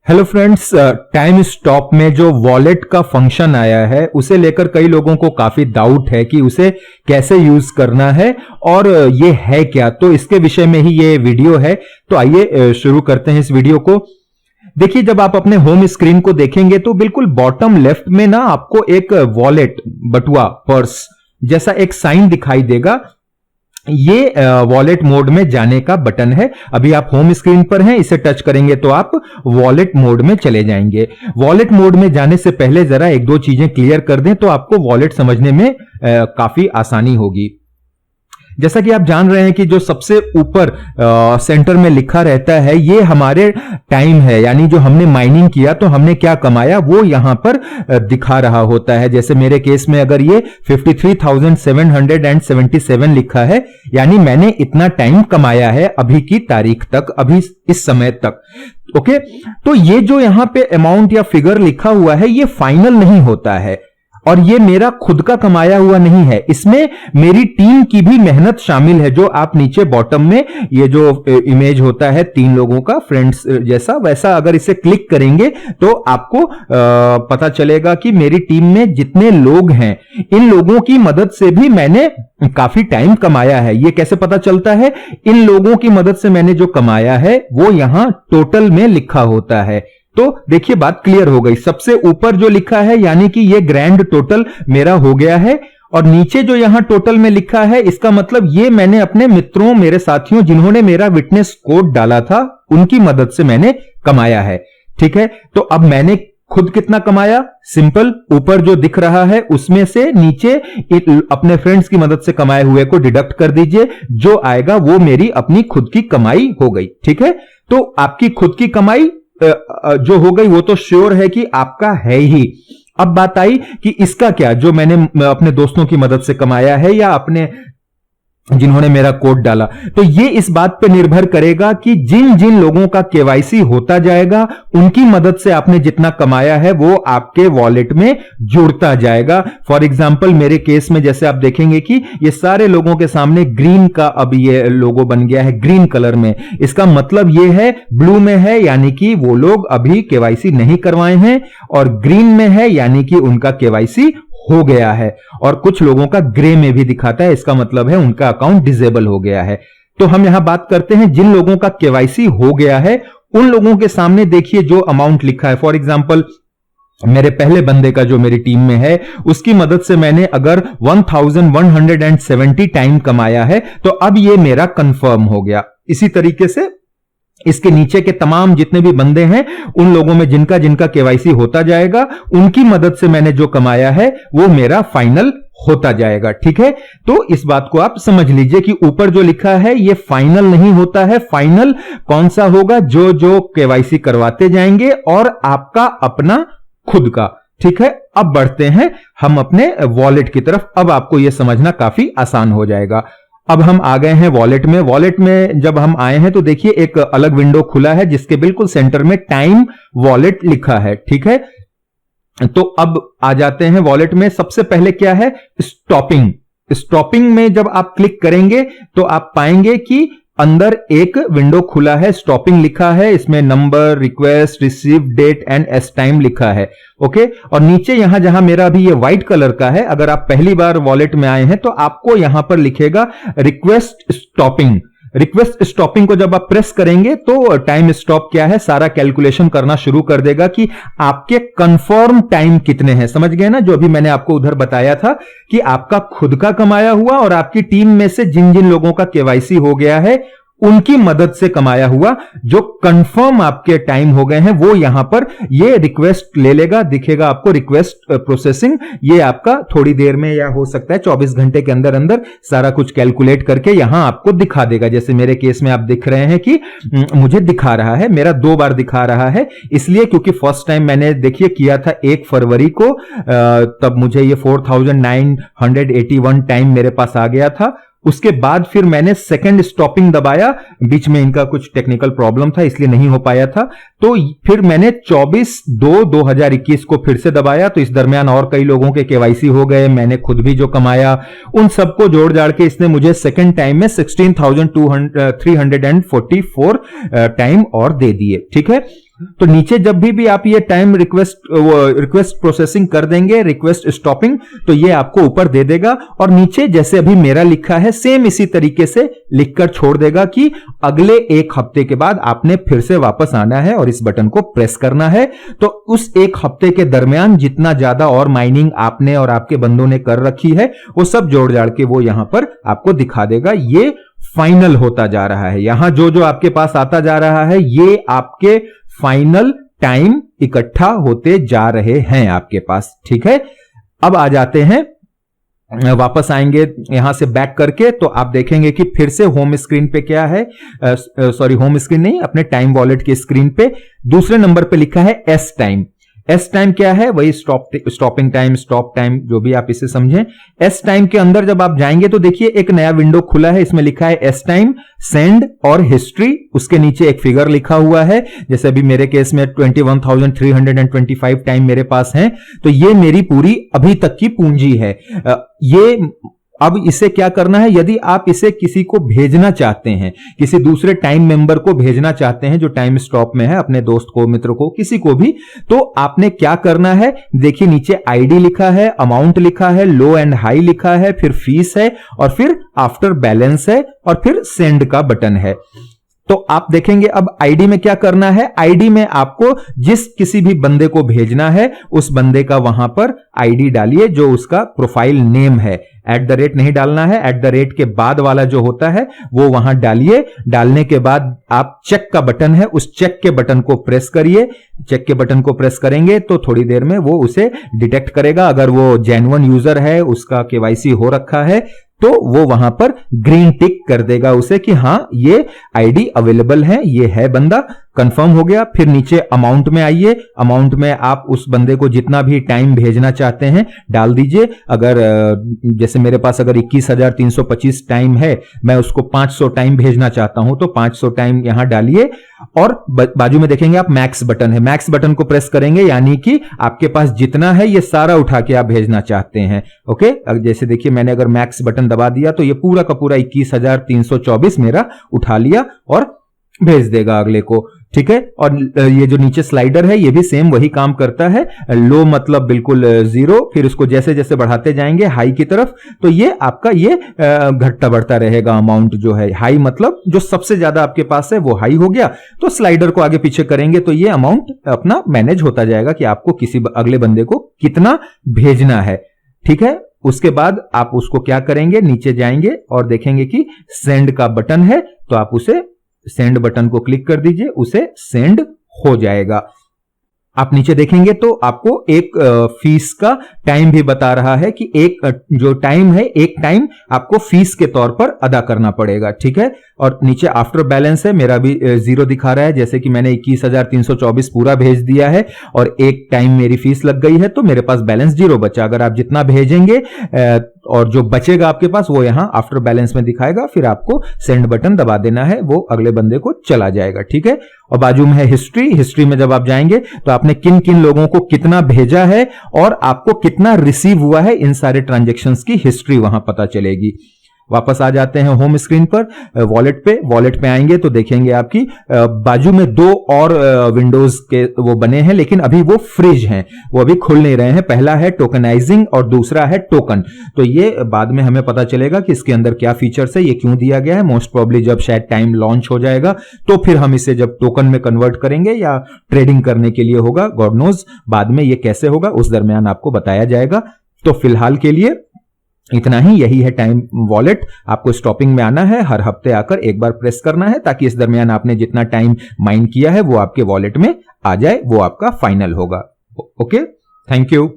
Hello friends, time stop में जो wallet का फंक्शन आया है उसे लेकर कई लोगों को काफी डाउट है कि उसे कैसे यूज करना है और ये है क्या। तो इसके विषय में ही ये वीडियो है। तो आइए शुरू करते हैं इस वीडियो को। देखिए, जब आप अपने होम स्क्रीन को देखेंगे तो बिल्कुल बॉटम लेफ्ट में ना आपको एक वॉलेट, बटुआ, पर्स जैसा एक साइन दिखाई देगा। ये वॉलेट मोड में जाने का बटन है। अभी आप होम स्क्रीन पर हैं, इसे टच करेंगे तो आप वॉलेट मोड में चले जाएंगे। वॉलेट मोड में जाने से पहले जरा एक दो चीजें क्लियर कर दें तो आपको वॉलेट समझने में काफी आसानी होगी। जैसा कि आप जान रहे हैं कि जो सबसे ऊपर सेंटर में लिखा रहता है ये हमारे टाइम है, यानी जो हमने माइनिंग किया तो हमने क्या कमाया वो यहां पर दिखा रहा होता है। जैसे मेरे केस में अगर ये 53,777 लिखा है, यानी मैंने इतना टाइम कमाया है अभी की तारीख तक, अभी इस समय तक। ओके, तो ये जो यहां पे अमाउंट या फिगर लिखा हुआ है ये फाइनल नहीं होता है और ये मेरा खुद का कमाया हुआ नहीं है, इसमें मेरी टीम की भी मेहनत शामिल है। जो आप नीचे बॉटम में ये जो इमेज होता है 3 लोगों का फ्रेंड्स जैसा, वैसा अगर इसे क्लिक करेंगे तो आपको पता चलेगा कि मेरी टीम में जितने लोग हैं इन लोगों की मदद से भी मैंने काफी टाइम कमाया है। ये कैसे पता चलता है? इन लोगों की मदद से मैंने जो कमाया है वो यहां टोटल में लिखा होता है। तो देखिए, बात क्लियर हो गई। सबसे ऊपर जो लिखा है यानी कि ये ग्रैंड टोटल मेरा हो गया है, और नीचे जो यहां टोटल में लिखा है इसका मतलब ये मैंने अपने मित्रों, मेरे साथियों जिन्होंने मेरा विटनेस कोड डाला था उनकी मदद से मैंने कमाया है। ठीक है, तो अब मैंने खुद कितना कमाया? सिंपल, ऊपर जो दिख रहा है उसमें से नीचे अपने फ्रेंड्स की मदद से कमाए हुए को डिडक्ट कर दीजिए, जो आएगा वो मेरी अपनी खुद की कमाई हो गई। ठीक है, तो आपकी खुद की कमाई जो हो गई वो तो श्योर है कि आपका है ही। अब बात आई कि इसका क्या, जो मैंने अपने दोस्तों की मदद से कमाया है या अपने जिन्होंने मेरा कोड डाला, तो ये इस बात पे निर्भर करेगा कि जिन जिन लोगों का केवाईसी होता जाएगा उनकी मदद से आपने जितना कमाया है वो आपके वॉलेट में जुड़ता जाएगा। फॉर एग्जांपल मेरे केस में जैसे आप देखेंगे कि ये सारे लोगों के सामने ग्रीन का अब ये लोगो बन गया है, ग्रीन कलर में। इसका मतलब ये है ब्लू में है यानी कि वो लोग अभी केवाईसी नहीं करवाए हैं, और ग्रीन में है यानी कि उनका केवाईसी हो गया है, और कुछ लोगों का ग्रे में भी दिखाता है, इसका मतलब है उनका अकाउंट डिसेबल हो गया है। तो हम यहां बात करते हैं जिन लोगों का केवाईसी हो गया है उन लोगों के सामने देखिए जो अमाउंट लिखा है। फॉर एग्जांपल मेरे पहले बंदे का जो मेरी टीम में है उसकी मदद से मैंने अगर 1170 टाइम कमाया है तो अब ये मेरा कंफर्म हो गया। इसी तरीके से इसके नीचे के तमाम जितने भी बंदे हैं उन लोगों में जिनका जिनका केवाईसी होता जाएगा उनकी मदद से मैंने जो कमाया है वो मेरा फाइनल होता जाएगा। ठीक है, तो इस बात को आप समझ लीजिए कि ऊपर जो लिखा है ये फाइनल नहीं होता है। फाइनल कौन सा होगा? जो जो केवाईसी करवाते जाएंगे और आपका अपना खुद का। ठीक है, अब बढ़ते हैं हम अपने वॉलेट की तरफ। अब आपको यह समझना काफी आसान हो जाएगा। अब हम आ गए हैं वॉलेट में। वॉलेट में जब हम आए हैं तो देखिए एक अलग विंडो खुला है जिसके बिल्कुल सेंटर में टाइम वॉलेट लिखा है। ठीक है, तो अब आ जाते हैं वॉलेट में। सबसे पहले क्या है? स्टॉपिंग। स्टॉपिंग में जब आप क्लिक करेंगे तो आप पाएंगे कि अंदर एक विंडो खुला है, स्टॉपिंग लिखा है, इसमें number, request, receive date and एस टाइम लिखा है। ओके, और नीचे यहां जहां मेरा अभी ये व्हाइट कलर का है, अगर आप पहली बार वॉलेट में आए हैं तो आपको यहां पर लिखेगा रिक्वेस्ट स्टॉपिंग। रिक्वेस्ट स्टॉपिंग को जब आप प्रेस करेंगे तो टाइम स्टॉप क्या है सारा कैलकुलेशन करना शुरू कर देगा कि आपके कंफर्म टाइम कितने हैं। समझ गए ना? जो अभी मैंने आपको उधर बताया था कि आपका खुद का कमाया हुआ और आपकी टीम में से जिन जिन लोगों का केवाईसी हो गया है उनकी मदद से कमाया हुआ जो कंफर्म आपके टाइम हो गए हैं वो यहां पर ये रिक्वेस्ट ले लेगा। दिखेगा आपको रिक्वेस्ट प्रोसेसिंग। ये आपका थोड़ी देर में या हो सकता है 24 घंटे के अंदर अंदर सारा कुछ कैलकुलेट करके यहां आपको दिखा देगा। जैसे मेरे केस में आप देख रहे हैं कि मुझे दिखा रहा है, मेरा 2 बार दिखा रहा है, इसलिए क्योंकि फर्स्ट टाइम मैंने देखिए किया था 1 फरवरी को, तब मुझे ये 4981 टाइम मेरे पास आ गया था। उसके बाद फिर मैंने सेकंड स्टॉपिंग दबाया, बीच में इनका कुछ टेक्निकल प्रॉब्लम था इसलिए नहीं हो पाया था, तो फिर मैंने 24/2/2021 को फिर से दबाया। तो इस दरमियान और कई लोगों के केवाईसी हो गए, मैंने खुद भी जो कमाया उन सबको जोड़ जाड़ के इसने मुझे सेकंड टाइम में 16,344 टाइम और दे दिए। ठीक है, तो नीचे जब भी आप ये टाइम रिक्वेस्ट प्रोसेसिंग कर देंगे, रिक्वेस्ट स्टॉपिंग, तो ये आपको ऊपर दे देगा और नीचे जैसे अभी मेरा लिखा है सेम इसी तरीके से लिखकर छोड़ देगा कि अगले 1 हफ्ते के बाद आपने फिर से वापस आना है और इस बटन को प्रेस करना है। तो उस 1 हफ्ते के दरमियान जितना ज्यादा और माइनिंग आपने और आपके बंदों ने कर रखी है वो सब जोड़ जाड़ के वो यहां पर आपको दिखा देगा। ये फाइनल होता जा रहा है, यहां जो जो आपके पास आता जा रहा है ये आपके फाइनल टाइम इकट्ठा होते जा रहे हैं आपके पास। ठीक है, अब आ जाते हैं, वापस आएंगे यहां से बैक करके, तो आप देखेंगे कि फिर से होम स्क्रीन पे क्या है, सॉरी होम स्क्रीन नहीं, अपने टाइम वॉलेट के स्क्रीन पे दूसरे नंबर पे लिखा है एस टाइम। एस टाइम क्या है, वही स्टॉपिंग टाइम, स्टॉप टाइम, जो भी आप इसे समझें। एस टाइम के अंदर जब आप जाएंगे तो देखिए एक नया विंडो खुला है, इसमें लिखा है एस टाइम, सेंड और हिस्ट्री। उसके नीचे एक फिगर लिखा हुआ है, जैसे अभी मेरे केस में 21,325 टाइम मेरे पास है, तो ये मेरी पूरी अभी तक की पूंजी है। ये अब इसे क्या करना है, यदि आप इसे किसी को भेजना चाहते हैं, किसी दूसरे टाइम मेंबर को भेजना चाहते हैं जो टाइम स्टॉप में है, अपने दोस्त को, मित्र को, किसी को भी, तो आपने क्या करना है, देखिए नीचे आईडी लिखा है, अमाउंट लिखा है, लो एंड हाई लिखा है, फिर फीस है और फिर आफ्टर बैलेंस है और फिर सेंड का बटन है। तो आप देखेंगे अब आईडी में क्या करना है, आईडी में आपको जिस किसी भी बंदे को भेजना है उस बंदे का वहां पर आईडी डालिए जो उसका प्रोफाइल नेम है। @ नहीं डालना है, @ के बाद वाला जो होता है वो वहां डालिए। डालने के बाद आप चेक का बटन है, उस चेक के बटन को प्रेस करिए। चेक के बटन को प्रेस करेंगे तो थोड़ी देर में वो उसे डिटेक्ट करेगा। अगर वो जेन्युइन यूजर है, उसका केवाईसी हो रखा है, तो वो वहां पर ग्रीन टिक कर देगा उसे कि हां ये आईडी अवेलेबल है, ये है बंदा, कंफर्म हो गया। फिर नीचे अमाउंट में आइए, अमाउंट में आप उस बंदे को जितना भी टाइम भेजना चाहते हैं डाल दीजिए। अगर जैसे मेरे पास अगर 21,325 टाइम है, मैं उसको 500 टाइम भेजना चाहता हूं, तो 500 टाइम यहां डालिए और बाजू में देखेंगे आप मैक्स बटन है, मैक्स बटन को प्रेस करेंगे, यानी कि आपके पास जितना है ये सारा उठा के आप भेजना चाहते हैं। ओके, जैसे देखिए मैंने अगर मैक्स बटन दबा दिया तो ये पूरा का पूरा 21,324 मेरा उठा लिया और भेज देगा अगले को। ठीक है, और ये जो नीचे स्लाइडर है ये भी सेम वही काम करता है। लो मतलब बिल्कुल 0, फिर उसको जैसे जैसे बढ़ाते जाएंगे हाई की तरफ, तो ये आपका ये घटता बढ़ता रहेगा अमाउंट जो है। हाई मतलब जो सबसे ज्यादा आपके पास है वो हाई हो गया, तो स्लाइडर को आगे पीछे करेंगे तो ये अमाउंट अपना मैनेज होता जाएगा कि आपको किसी अगले बंदे को कितना भेजना है। ठीक है, उसके बाद आप उसको क्या करेंगे, नीचे जाएंगे और देखेंगे कि सेंड का बटन है, तो आप उसे सेंड बटन को क्लिक कर दीजिए, उसे सेंड हो जाएगा। आप नीचे देखेंगे तो आपको एक फीस का टाइम भी बता रहा है कि एक जो टाइम है, एक टाइम आपको फीस के तौर पर अदा करना पड़ेगा। ठीक है, और नीचे आफ्टर बैलेंस है, मेरा भी 0 दिखा रहा है, जैसे कि मैंने 21,324 पूरा भेज दिया है और एक टाइम मेरी फीस लग गई है, तो मेरे पास बैलेंस 0 बचा। अगर आप जितना भेजेंगे और जो बचेगा आपके पास वो यहां आफ्टर बैलेंस में दिखाएगा, फिर आपको सेंड बटन दबा देना है, वो अगले बंदे को चला जाएगा। ठीक है, और बाजू में है हिस्ट्री। हिस्ट्री में जब आप जाएंगे तो आपने किन किन लोगों को कितना भेजा है और आपको कितना रिसीव हुआ है, इन सारे ट्रांजैक्शंस की हिस्ट्री वहां पता चलेगी। वापस आ जाते हैं होम स्क्रीन पर, वॉलेट पे। वॉलेट पे आएंगे तो देखेंगे आपकी बाजू में 2 और विंडोज के वो बने हैं, लेकिन अभी वो फ्रीज हैं, वो अभी खुल नहीं रहे हैं। पहला है टोकनाइजिंग और दूसरा है टोकन। तो ये बाद में हमें पता चलेगा कि इसके अंदर क्या फीचर्स है, ये क्यों दिया गया है। मोस्ट प्रोबेबली जब शायद टाइम लॉन्च हो जाएगा तो फिर हम इसे जब टोकन में कन्वर्ट करेंगे या ट्रेडिंग करने के लिए होगा, गॉड नोज बाद में ये कैसे होगा, उस दरमियान आपको बताया जाएगा। तो फिलहाल के लिए इतना ही, यही है टाइम वॉलेट। आपको स्टॉपिंग में आना है, हर हफ्ते आकर एक बार प्रेस करना है, ताकि इस दरमियान आपने जितना टाइम माइन किया है वो आपके वॉलेट में आ जाए, वो आपका फाइनल होगा। Okay, thank you.